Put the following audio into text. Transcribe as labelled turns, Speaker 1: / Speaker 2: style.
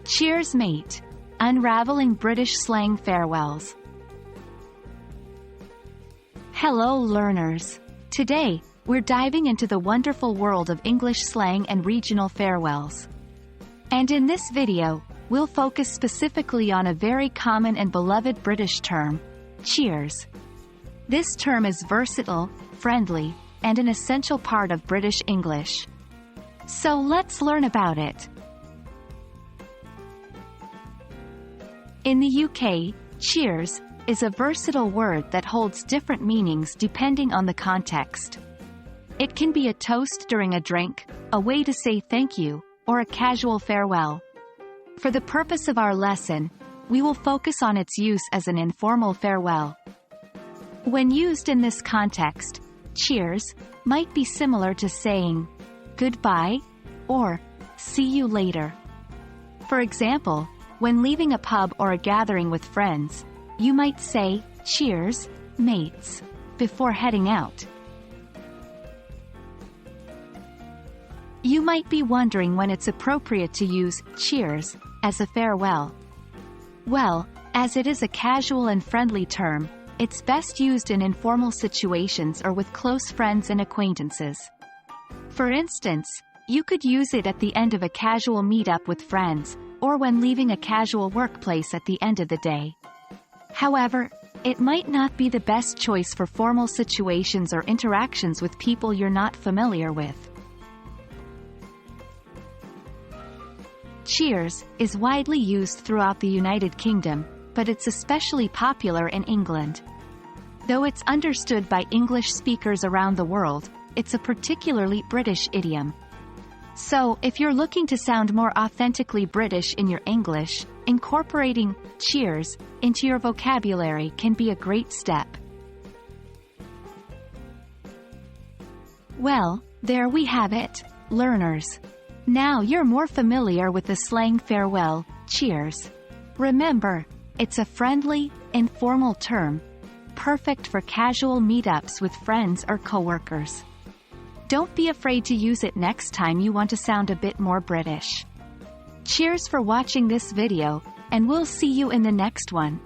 Speaker 1: Cheers, mate. Unravelling British Slang Farewells. Hello, learners. Today, we're diving into the wonderful world of English slang and regional farewells. And in this video, we'll focus specifically on a very common and beloved British term, cheers. This term is versatile, friendly, and an essential part of British English. So let's learn about it. In the UK, cheers is a versatile word that holds different meanings depending on the context. It can be a toast during a drink, a way to say thank you, or a casual farewell. For the purpose of our lesson, we will focus on its use as an informal farewell. When used in this context, cheers might be similar to saying goodbye or see you later. For example, when leaving a pub or a gathering with friends, you might say, "Cheers, mates," before heading out. You might be wondering when it's appropriate to use cheers as a farewell. Well, as it is a casual and friendly term, it's best used in informal situations or with close friends and acquaintances. For instance, you could use it at the end of a casual meetup with friends, or when leaving a casual workplace at the end of the day. However, it might not be the best choice for formal situations or interactions with people you're not familiar with. Cheers is widely used throughout the United Kingdom, but it's especially popular in England. Though it's understood by English speakers around the world, it's a particularly British idiom. So, if you're looking to sound more authentically British in your English, incorporating cheers into your vocabulary can be a great step. Well, there we have it, learners. Now you're more familiar with the slang farewell, cheers. Remember, it's a friendly, informal term, perfect for casual meetups with friends or coworkers. Don't be afraid to use it next time you want to sound a bit more British. Cheers for watching this video, and we'll see you in the next one.